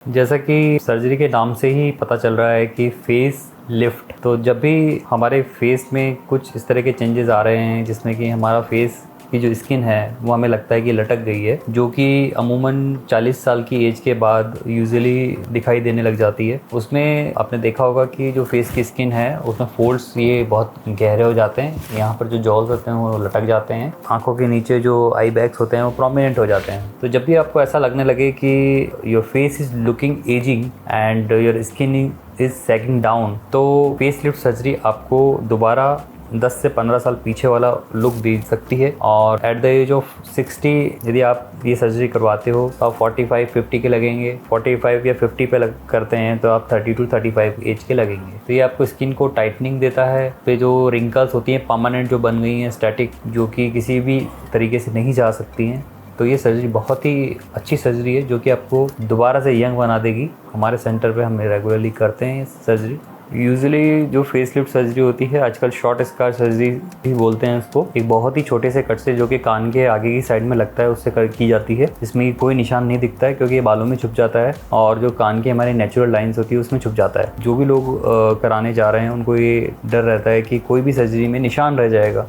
जैसा कि सर्जरी के नाम से ही पता चल रहा है कि फेस लिफ्ट, तो जब भी हमारे फेस में कुछ इस तरह के चेंजेस आ रहे हैं जिसमें कि हमारा फेस की जो स्किन है वो हमें लगता है कि लटक गई है, जो कि अमूमन 40 साल की एज के बाद यूजुअली दिखाई देने लग जाती है। उसमें आपने देखा होगा कि जो फेस की स्किन है उसमें फोल्ड्स ये बहुत गहरे हो जाते हैं, यहाँ पर जो जॉल्स होते हैं वो लटक जाते हैं, आंखों के नीचे जो आई बैग्स होते हैं वो प्रोमिनेंट हो जाते हैं। तो जब भी आपको ऐसा लगने लगे कि your face is looking ageing and your skin is sagging down, तो फेस लिफ्ट सर्जरी आपको दोबारा 10 से 15 साल पीछे वाला लुक दे सकती है। और एट द एज ऑफ 60 यदि आप ये सर्जरी करवाते हो तो आप 45-50 के लगेंगे, 45 या 50 पे करते हैं तो आप 30 to 35 एज के लगेंगे। तो ये आपको स्किन को टाइटनिंग देता है। पे जो रिंकल्स होती हैं परमानेंट जो बन गई हैं स्टैटिक, जो कि किसी भी तरीके से नहीं जा सकती हैं, तो ये सर्जरी बहुत ही अच्छी सर्जरी है जो कि आपको दोबारा से यंग बना देगी। हमारे सेंटर पे हम रेगुलरली करते हैं सर्जरी। यूजुअली जो फेस लिफ्ट सर्जरी होती है आजकल शॉर्ट स्कार सर्जरी भी बोलते हैं इसको, एक बहुत ही छोटे से कट से जो कि कान के आगे की साइड में लगता है उससे की जाती है। इसमें कोई निशान नहीं दिखता है क्योंकि ये बालों में छुप जाता है और जो कान की हमारी नेचुरल लाइंस होती है उसमें छुप जाता है। जो भी लोग कराने जा रहे हैं उनको ये डर रहता है कि कोई भी सर्जरी में निशान रह जाएगा,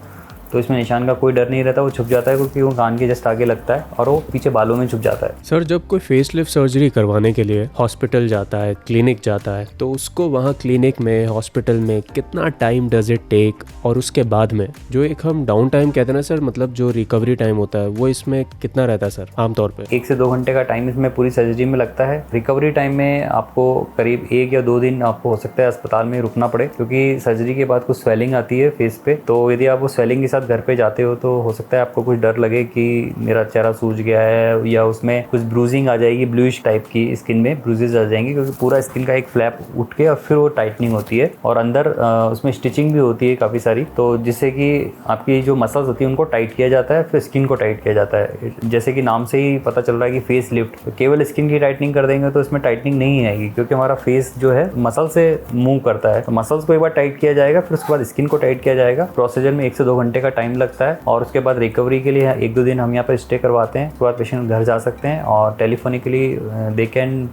तो इसमें निशान का कोई डर नहीं रहता, वो छुप जाता है क्योंकि वो कान के जस्ट आगे लगता है और वो पीछे बालों में छुप जाता है। सर, जब कोई फेस लिफ्ट सर्जरी करवाने के लिए हॉस्पिटल जाता है, क्लिनिक जाता है, तो उसको वहाँ क्लिनिक में, हॉस्पिटल में कितना टाइम डज इट टेक, और उसके बाद में जो एक हम डाउन टाइम कहते हैं ना सर, मतलब जो रिकवरी टाइम होता है वो इसमें कितना रहता है सर आमतौर पे? 1 से 2 घंटे का टाइम इसमें पूरी सर्जरी में लगता है। रिकवरी टाइम में आपको करीब 1 या 2 दिन आपको हो सकता है अस्पताल में रुकना पड़े, क्योंकि सर्जरी के बाद कुछ स्वेलिंग आती है फेस पे। तो यदि आप वो स्वेलिंग के साथ घर पे जाते हो तो हो सकता है आपको कुछ डर लगे कि मेरा चेहरा सूज गया है या उसमें कुछ ब्रूजिंग आ जाएगी, ब्लूइश टाइप की स्किन में ब्रूजेस आ जाएंगे, क्योंकि पूरा स्किन का एक फ्लैप उठ के और फिर वो टाइटनिंग होती है और अंदर उसमें स्टिचिंग भी होती है काफ़ी सारी, तो जिससे कि आपकी जो मसल्स होती है उनको टाइट किया जाता है, फिर स्किन को टाइट किया जाता है। जैसे कि नाम से ही पता चल रहा है कि फेस लिफ्ट, तो केवल स्किन की टाइटनिंग कर देंगे तो इसमें टाइटनिंग नहीं आएगी, क्योंकि हमारा फेस जो है मसल से मूव करता है। तो मसल्स को एक बार टाइट किया जाएगा, फिर उसके बाद स्किन को टाइट किया जाएगा। प्रोसीजर में 1 से 2 घंटे का टाइम लगता है और उसके बाद रिकवरी के लिए 1-2 दिन हम यहाँ पर स्टे करवाते हैं। उसके बाद पेशेंट घर जा सकते हैं और telephonically they can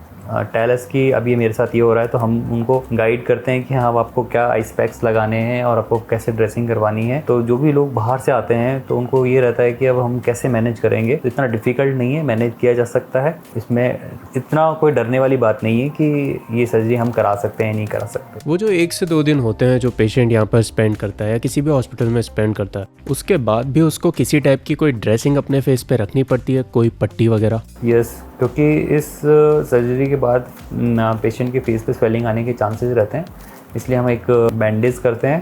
tell us कि अब ये मेरे साथ ये हो रहा है, तो हम उनको गाइड करते हैं कि हाँ आपको क्या आइस पैक्स लगाने हैं और आपको कैसे ड्रेसिंग करवानी है। तो जो भी लोग बाहर से आते हैं तो उनको ये रहता है कि अब हम कैसे मैनेज करेंगे, तो इतना डिफिकल्ट नहीं है, मैनेज किया जा सकता है। इसमें इतना कोई डरने वाली बात नहीं है कि ये सर्जरी हम करा सकते हैं नहीं करा सकते। वो जो 1 से 2 दिन होते हैं जो पेशेंट यहाँ पर स्पेंड करता है या किसी भी हॉस्पिटल में स्पेंड करता है, उसके बाद भी उसको किसी टाइप की कोई ड्रेसिंग अपने फेस पे रखनी पड़ती है, कोई पट्टी वगैरह? यस, क्योंकि इस सर्जरी के बाद पेशेंट के फेस पे स्वेलिंग आने के चांसेस रहते हैं, इसलिए हम एक बैंडेज करते हैं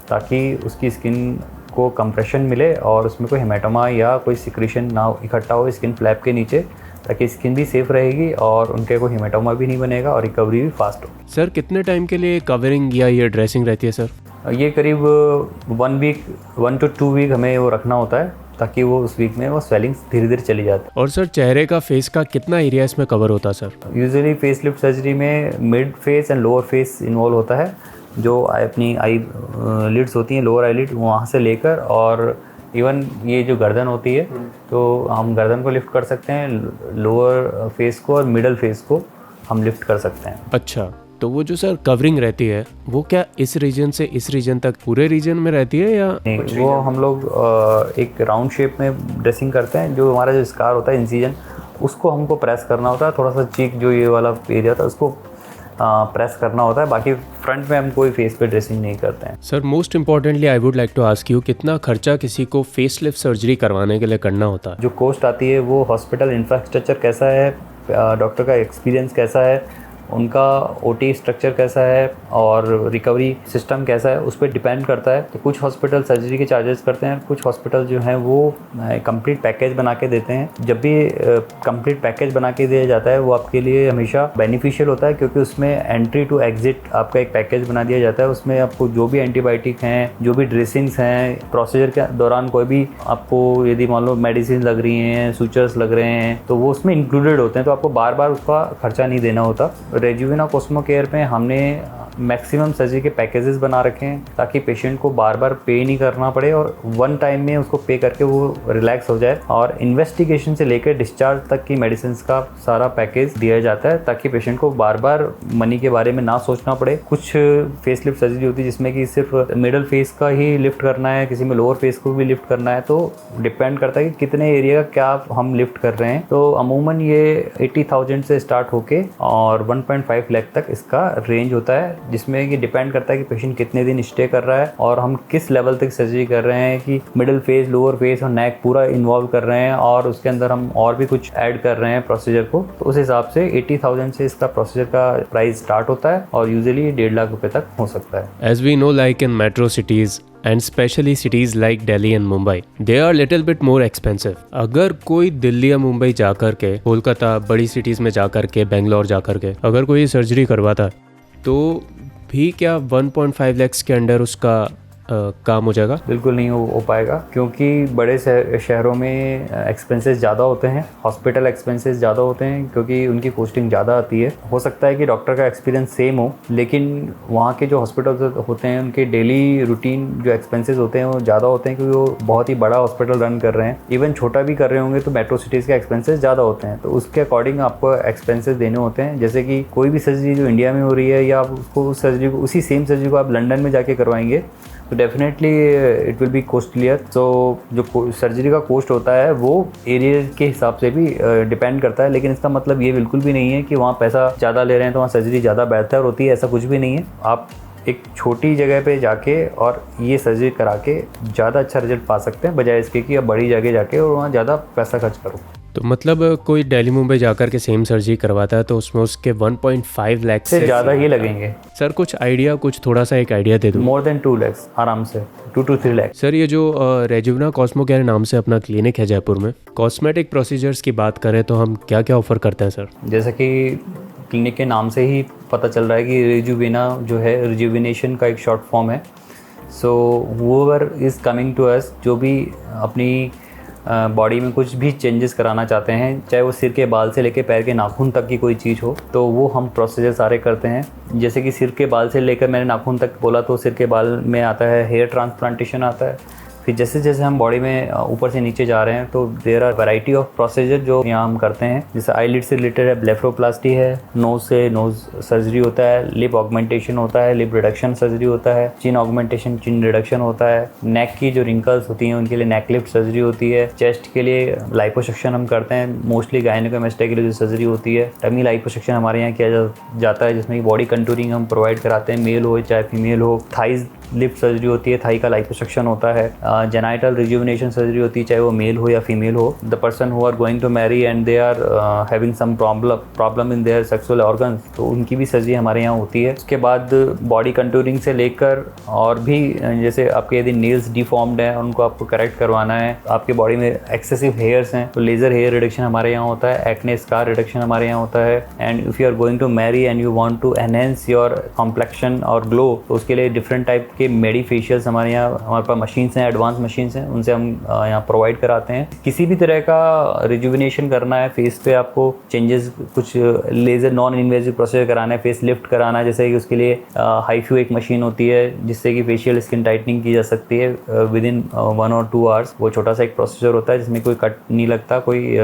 ताकि उसकी स्किन को कंप्रेशन मिले और उसमें कोई हेमाटोमा या कोई सिक्रीशन ना इकट्ठा हो स्किन फ्लैप के नीचे, ताकि स्किन भी सेफ रहेगी और उनके कोई हेमाटोमा भी नहीं बनेगा और रिकवरी भी फास्ट हो। सर, कितने टाइम के लिए कवरिंग या ये ड्रेसिंग रहती है सर? ये करीब 1 to 2 वीक हमें वो रखना होता है, ताकि वो उस वीक में वो स्वेलिंग धीरे धीरे चली जाती है। और सर, चेहरे का फेस का कितना एरिया इसमें कवर होता है sir? Usually face lift surgery में mid face and lower face involve होता है। जो अपनी आई लिड्स होती हैं, लोअर आई लिड, वहाँ से लेकर और इवन ये जो गर्दन होती है, तो हम गर्दन को लिफ्ट कर सकते हैं, लोअर फेस को और मिडल फेस को हम लिफ्ट कर सकते हैं। अच्छा, तो वो जो सर कवरिंग रहती है वो क्या इस रीजन से इस रीजन तक पूरे रीजन में रहती है या नहीं? वो हम लोग एक राउंड शेप में ड्रेसिंग करते हैं। जो हमारा जो स्कार होता है इंसिजन, उसको हमको प्रेस करना होता है, थोड़ा सा चीक जो ये वाला एरिया था उसको प्रेस करना होता है। बाकी फ्रंट में हम कोई फेस पे ड्रेसिंग नहीं करते हैं। Sir, most importantly I would like to ask you, कितना खर्चा किसी को फेस लिफ्ट सर्जरी करवाने के लिए करना होता है? जो कॉस्ट आती है वो हॉस्पिटल इंफ्रास्ट्रक्चर कैसा है, डॉक्टर का एक्सपीरियंस कैसा है, उनका ओटी स्ट्रक्चर कैसा है और रिकवरी सिस्टम कैसा है, उस पर डिपेंड करता है। तो कुछ हॉस्पिटल सर्जरी के चार्जेस करते हैं, कुछ हॉस्पिटल जो हैं वो कंप्लीट पैकेज बना के देते हैं। जब भी कंप्लीट पैकेज बना के दिया जाता है वो आपके लिए हमेशा बेनिफिशियल होता है, क्योंकि उसमें एंट्री टू एग्जिट आपका एक पैकेज बना दिया जाता है। उसमें आपको जो भी एंटीबायोटिक हैं, जो भी ड्रेसिंग्स हैं, प्रोसीजर के दौरान कोई भी आपको यदि मान लो मेडिसिन लग रही हैं, सूचर्स लग रहे हैं, तो वो उसमें इंक्लूडेड होते हैं, तो आपको बार बार उसका खर्चा नहीं देना होता। रेजुविना कॉस्मो केयर में हमने मैक्सिमम सर्जरी के पैकेजेस बना रखे हैं ताकि पेशेंट को बार बार पे नहीं करना पड़े और वन टाइम में उसको पे करके वो रिलैक्स हो जाए। और इन्वेस्टिगेशन से लेकर डिस्चार्ज तक की मेडिसिन का सारा पैकेज दिया जाता है ताकि पेशेंट को बार बार मनी के बारे में ना सोचना पड़े। कुछ फेस लिफ्ट सर्जरी होती है जिसमें कि सिर्फ मिडल फेस का ही लिफ्ट करना है, किसी में लोअर फेस को भी लिफ्ट करना है, तो डिपेंड करता है कि कितने एरिया का क्या हम लिफ्ट कर रहे हैं। तो अमूमन ये 80,000 से स्टार्ट होके और 1.5 लाख तक इसका रेंज होता है, जिसमें कि डिपेंड करता है कि पेशेंट कितने दिन स्टे कर रहा है और हम किस लेवल तक सर्जरी कर रहे हैं, कि मिडिल फेस, लोअर फेस और नेक पूरा इन्वॉल्व कर रहे हैं और उसके अंदर हम और भी कुछ ऐड कर रहे हैं प्रोसीजर को। तो उस हिसाब से 80,000 से इसका प्रोसीजर का प्राइस स्टार्ट होता है और यूजुअली 1.5 लाख रुपए तक हो सकता है। As we know, like in metro cities and especially cities like Delhi and Mumbai, they are little bit more expensive. अगर कोई दिल्ली या मुंबई जा कर के, कोलकाता, बड़ी सिटीज़ में जा कर के, बेंगलोर जा कर के अगर कोई सर्जरी करवाता है तो भी क्या 1.5 lakhs के अंडर उसका काम हो जाएगा? बिल्कुल नहीं हो पाएगा, क्योंकि बड़े शहरों में एक्सपेंसेस ज़्यादा होते हैं, हॉस्पिटल एक्सपेंसेस ज़्यादा होते हैं क्योंकि उनकी कॉस्टिंग ज़्यादा आती है। हो सकता है कि डॉक्टर का एक्सपीरियंस सेम हो, लेकिन वहाँ के जो हॉस्पिटल होते हैं उनके डेली रूटीन जो एक्सपेंसेस होते हैं वो ज़्यादा होते हैं क्योंकि वो बहुत ही बड़ा हॉस्पिटल रन कर रहे हैं। इवन छोटा भी कर रहे होंगे तो मेट्रो सिटीज़ के एक्सपेंसेस ज़्यादा होते हैं, तो उसके अकॉर्डिंग आपको एक्सपेंसेस देने होते हैं। जैसे कि कोई भी सर्जरी जो इंडिया में हो रही है या आप उसको उस सर्जरी को, उसी सेम सर्जरी को आप लंदन में जाके करवाएंगे तो definitely it will be costlier. तो जो सर्जरी का कॉस्ट होता है वो एरिया के हिसाब से भी डिपेंड करता है, लेकिन इसका मतलब ये बिल्कुल भी नहीं है कि वहाँ पैसा ज़्यादा ले रहे हैं तो वहाँ सर्जरी ज़्यादा बेहतर होती है, ऐसा कुछ भी नहीं है। आप एक छोटी जगह पे जाके और ये सर्जरी करा के ज़्यादा अच्छा रिजल्ट पा सकते हैं बजाय इसके कि आप बड़ी जगह जाके और वहाँ ज़्यादा पैसा खर्च करो। तो मतलब कोई दिल्ली मुंबई जाकर के सेम सर्जरी करवाता है तो उसमें उसके 1.5 लाख से ज़्यादा ही लगेंगे। सर कुछ आइडिया, कुछ थोड़ा सा एक आइडिया दे दो। मोर देन 2 lakhs आराम से, 2 to 3 lakhs। सर ये जो रेजुविना कॉस्मो केयर नाम से अपना क्लिनिक है जयपुर में, कॉस्मेटिक प्रोसीजर्स की बात करें तो हम क्या क्या ऑफर करते हैं सर? जैसा कि क्लिनिक के नाम से ही पता चल रहा है कि रिजुविना जो है रिजुविनेशन का एक शॉर्ट फॉर्म है। So whoever is coming to us, जो भी अपनी बॉडी में कुछ भी चेंजेस कराना चाहते हैं, चाहे वो सिर के बाल से लेकर पैर के नाखून तक की कोई चीज़ हो, तो वो हम प्रोसीजर सारे करते हैं। जैसे कि सिर के बाल से लेकर मैंने नाखून तक बोला तो सिर के बाल में आता है हेयर ट्रांसप्लांटेशन आता है। फिर जैसे जैसे हम बॉडी में ऊपर से नीचे जा रहे हैं तो there are variety of procedure जो यहाँ हम करते हैं। जैसे आईलिड से रिलेटेड है, ब्लेफरोप्लास्टी है, नोज से नोज सर्जरी होता है, लिप ऑगमेंटेशन होता है, लिप रिडक्शन सर्जरी होता है, चिन ऑगमेंटेशन, चिन रिडक्शन होता है, नेक की जो रिंकल्स होती हैं उनके लिए नेक लिफ्ट सर्जरी होती है, चेस्ट के लिए लाइपोसक्शन हम करते हैं, मोस्टली गायनेकोमेस्टिया के लिए जो सर्जरी होती है, टमी लाइपोसक्शन हमारे यहाँ किया जाता है जिसमें बॉडी कंटूरिंग हम प्रोवाइड कराते हैं, मेल हो चाहे फीमेल हो, थाइज लिफ्ट सर्जरी होती है, थाई का लाइपोसक्शन होता है, जेनाइटल रिजुविनेशन सर्जरी होती है चाहे वो मेल हो या फीमेल हो। The person who are going to marry and they are having some problem in their sexual organs, तो उनकी भी सर्जरी हमारे यहाँ होती है। उसके बाद बॉडी कंटूरिंग से लेकर और भी जैसे आपके यदि नेल्स डिफॉर्म्ड हैं उनको आपको करेक्ट करवाना है, आपके बॉडी में एक्सेसिव हेयर्स हैं तो लेज़र हेयर रिडक्शन हमारे यहाँ होता है, एक्ने स्कार रिडक्शन हमारे यहाँ होता है। And if you are going to marry and you want to enhance your complexion और ग्लो, तो उसके लिए डिफरेंट टाइप के मेडी फेशियल्स हमारे पास मशीन्स हैं, एडवांस मशीन्स हैं, उनसे हम यहाँ प्रोवाइड कराते हैं। किसी भी तरह का रिजुविनेशन करना है फेस पे, आपको चेंजेस, कुछ लेज़र नॉन इन्वेजिव प्रोसीजर कराना है, फेस लिफ्ट कराना है, जैसे कि उसके लिए हाईफ्यू एक मशीन होती है जिससे कि फेशियल स्किन टाइटनिंग की जा सकती है विद इन 1 or 2 hours। वो छोटा सा एक प्रोसीजर होता है जिसमें कोई कट नहीं लगता, कोई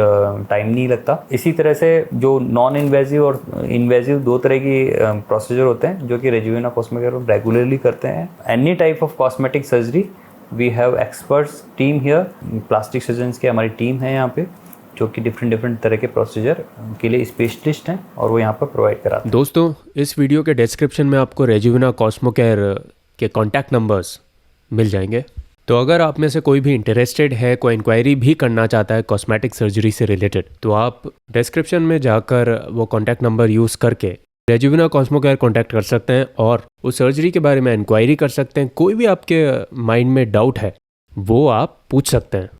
टाइम नहीं लगता। इसी तरह से जो नॉन इन्वेजिव और इन्वेजिव 2 तरह की प्रोसीजर होते हैं जो कि रेजुविना कॉस्मो केयर रेगुलरली करते हैं। Any type of cosmetic surgery we have experts team here, plastic surgeons की हमारी टीम है यहाँ पे जो कि डिफरेंट तरह के प्रोसीजर के लिए स्पेशलिस्ट हैं और वो यहाँ पर प्रोवाइड कराते हैं। दोस्तों इस वीडियो के डिस्क्रिप्शन में आपको रेजुविना कॉस्मो केयर के कॉन्टैक्ट नंबर्स मिल जाएंगे, तो अगर आप में से कोई भी इंटरेस्टेड है, कोई इंक्वायरी भी करना चाहता है कॉस्मेटिक सर्जरी से रिलेटेड, तो आप डिस्क्रिप्शन में जाकर वो कॉन्टैक्ट नंबर यूज़ करके रेजुविना कॉस्मो केयर कॉन्टैक्ट कर सकते हैं और उस सर्जरी के बारे में इंक्वायरी कर सकते हैं। कोई भी आपके माइंड में डाउट है वो आप पूछ सकते हैं।